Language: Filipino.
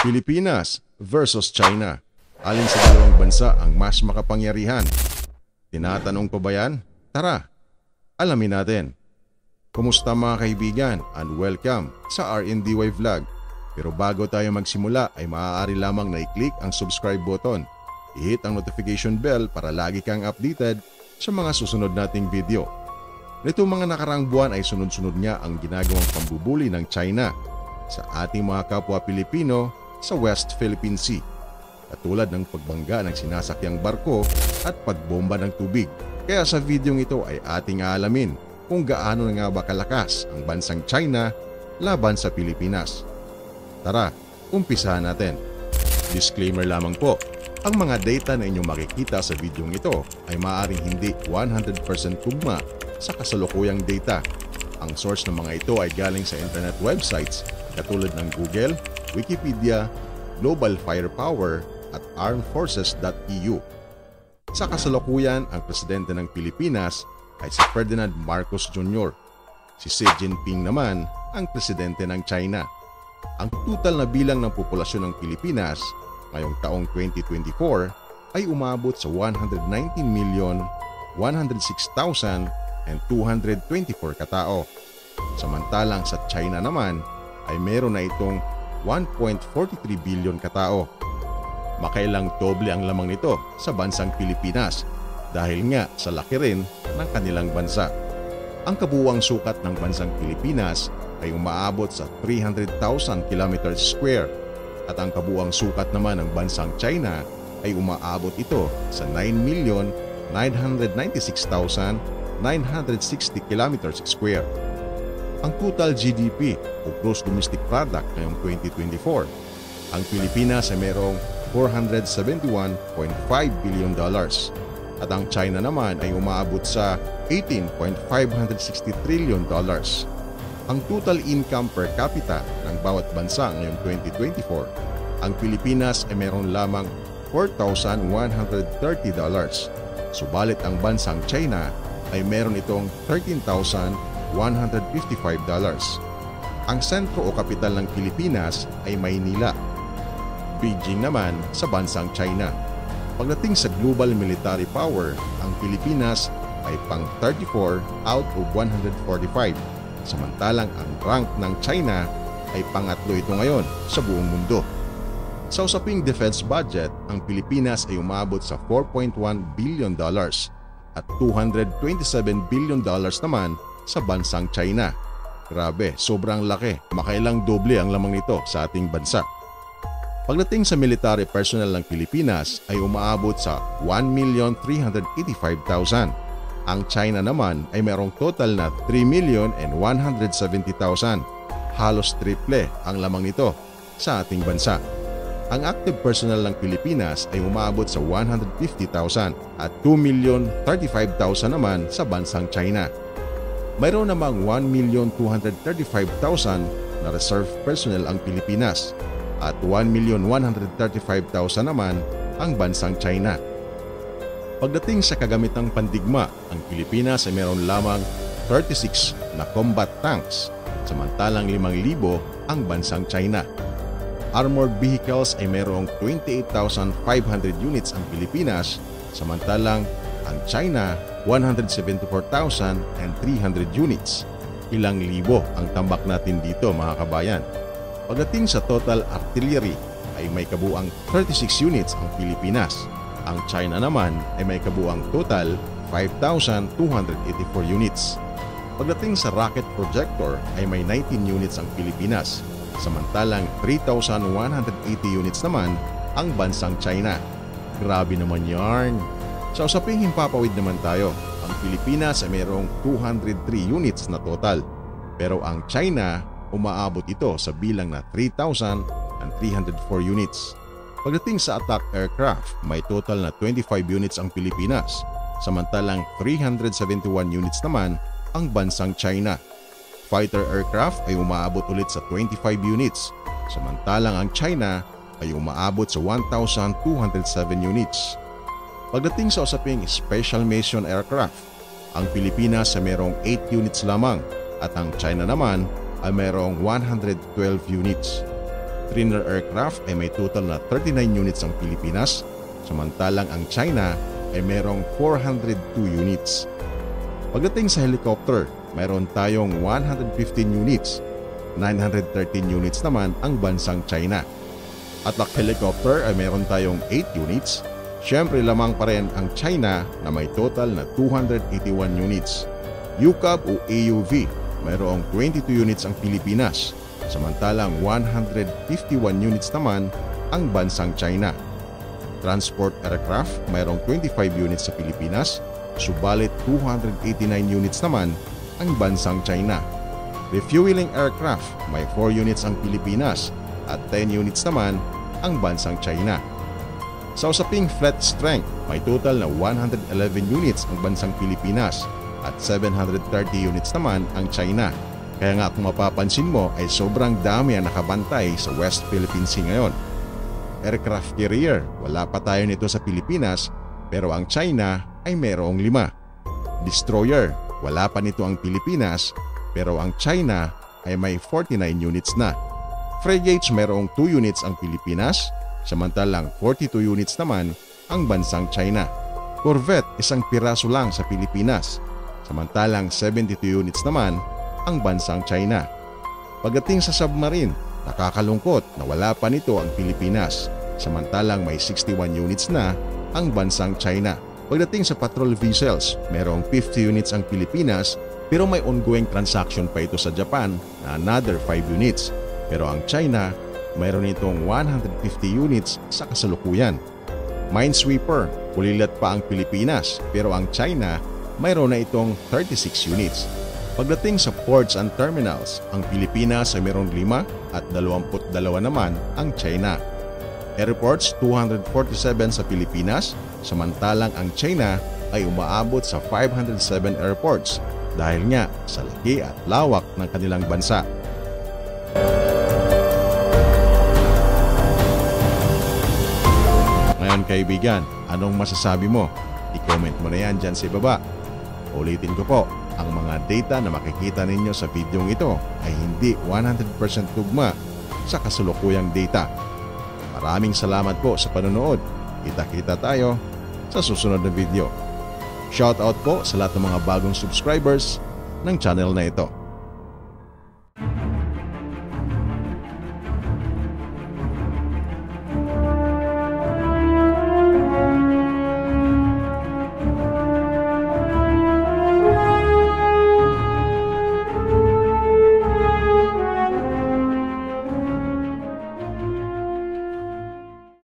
Pilipinas versus China. Alin sa dalawang bansa ang mas makapangyarihan? Tinatanong pa ba yan? Tara, alamin natin. Kumusta mga kaibigan and welcome sa RNDY Vlog. Pero bago tayo magsimula ay maaari lamang na i-click ang subscribe button. I-hit ang notification bell para lagi kang updated sa mga susunod nating video. Nitong mga nakarang buwan ay sunod-sunod nga ang ginagawang pambubuli ng China sa ating mga kapwa Pilipino sa West Philippine Sea. Katulad ng pagbangga ng sinasakyang barko at pagbomba ng tubig. Kaya sa videong ito ay ating aalamin kung gaano nga ba kalakas ang bansang China laban sa Pilipinas. Tara, umpisahan natin. Disclaimer lamang po, ang mga data na inyong makikita sa videong ito ay maaaring hindi 100% tugma sa kasalukuyang data. Ang source ng mga ito ay galing sa internet websites katulad ng Google, Wikipedia, Global Firepower at armedforces.eu. Sa kasalukuyan, ang presidente ng Pilipinas ay si Ferdinand Marcos Jr. Si Xi Jinping naman ang presidente ng China. Ang total na bilang ng populasyon ng Pilipinas ngayong taong 2024 ay umabot sa 119,106,224 katao. Samantalang sa China naman ay meron na itong 1.43 billion katao. Makailang doble ang lamang nito sa bansang Pilipinas dahil nga sa laki rin ng kanilang bansa. Ang kabuuang sukat ng bansang Pilipinas ay umaabot sa 300,000 km square at ang kabuuang sukat naman ng bansang China ay umaabot ito sa 9,996,960 km square. Ang total GDP o Gross Domestic Product ngayong 2024, ang Pilipinas ay mayroong $471.5 billion at ang China naman ay umaabot sa $18.560 trillion. Ang total income per capita ng bawat bansa ngayong 2024, ang Pilipinas ay mayroon lamang $4,130, subalit ang bansang China ay mayroon itong $13,155. Ang sentro o kapital ng Pilipinas ay Maynila. Beijing naman sa bansang China. Pagdating sa global military power, ang Pilipinas ay pang 34 out of 145, samantalang ang rank ng China ay pangatlo ito ngayon sa buong mundo. Sa usaping defense budget, ang Pilipinas ay umabot sa $4.1 billion at $227 billion naman sa bansang China. Grabe, sobrang laki. Makailang doble ang lamang nito sa ating bansa. Pagdating sa military personnel ng Pilipinas ay umaabot sa 1,385,000. Ang China naman ay mayroong total na 3,170,000. Halos triple ang lamang nito sa ating bansa. Ang active personnel ng Pilipinas ay umaabot sa 150,000 at 2,035,000 naman sa bansang China. Mayroon namang 1,235,000 na reserve personnel ang Pilipinas at 1,135,000 naman ang bansang China. Pagdating sa kagamitang pandigma, ang Pilipinas ay mayroon lamang 36 na combat tanks, samantalang 5,000 ang bansang China. Armored vehicles ay mayroong 28,500 units ang Pilipinas, samantalang ang China 174,300 units. Ilang libo ang tambak natin dito mga kabayan. Pagdating sa total artillery ay may kabuang 36 units ang Pilipinas. Ang China naman ay may kabuang total 5,284 units. Pagdating sa rocket projector ay may 19 units ang Pilipinas, samantalang 3,180 units naman ang bansang China. Grabe naman yarn. Sa usaping himpapawid naman tayo, ang Pilipinas ay mayroong 203 units na total, pero ang China umaabot ito sa bilang na 3,304 units. Pagdating sa attack aircraft, may total na 25 units ang Pilipinas, samantalang 371 units naman ang bansang China. Fighter aircraft ay umaabot ulit sa 25 units, samantalang ang China ay umaabot sa 1,207 units. Pagdating sa usaping special mission aircraft, ang Pilipinas ay mayroong 8 units lamang at ang China naman ay mayroong 112 units. Trainer aircraft ay may total na 39 units ang Pilipinas, samantalang ang China ay mayroong 402 units. Pagdating sa helicopter, mayroon tayong 115 units, 913 units naman ang bansang China. Attack helicopter ay mayroon tayong 8 units, syempre lamang pa rin ang China na may total na 281 units. UCAV o AUV, mayroong 22 units ang Pilipinas, samantalang 151 units naman ang bansang China. Transport aircraft, mayroong 25 units sa Pilipinas, subalit 289 units naman ang bansang China. Refueling aircraft, may 4 units ang Pilipinas at 10 units naman ang bansang China. Sa usaping flight strength, may total na 111 units ang bansang Pilipinas at 730 units naman ang China. Kaya nga kung mapapansin mo ay sobrang dami ang nakabantay sa West Philippine Sea ngayon. Aircraft carrier, wala pa tayo nito sa Pilipinas pero ang China ay mayroong 5. Destroyer, wala pa nito ang Pilipinas pero ang China ay may 49 units na. Frigates, mayroong 2 units ang Pilipinas, samantalang 42 units naman ang bansang China. Corvette, isang piraso lang sa Pilipinas, samantalang 72 units naman ang bansang China. Pagdating sa submarine, nakakalungkot na wala pa nito ang Pilipinas, samantalang may 61 units na ang bansang China. Pagdating sa patrol vessels, mayroong 50 units ang Pilipinas pero may ongoing transaction pa ito sa Japan na another 5 units. Pero ang China, mayroon itong 150 units sa kasalukuyan. Minesweeper, kulilat pa ang Pilipinas pero ang China, mayroon na itong 36 units. Pagdating sa ports and terminals, ang Pilipinas ay mayroong 5 at 22 naman ang China. Airports, 247 sa Pilipinas, samantalang ang China ay umaabot sa 507 airports dahil nga sa laki at lawak ng kanilang bansa. Ngayon kaibigan, anong masasabi mo? I-comment mo na yan dyan sa ibaba. Ulitin ko po, ang mga data na makikita ninyo sa videong ito ay hindi 100% tugma sa kasulukuyang data. Maraming salamat po sa panonood. Kita-kita tayo sa susunod na video. Shoutout po sa lahat ng mga bagong subscribers ng channel na ito.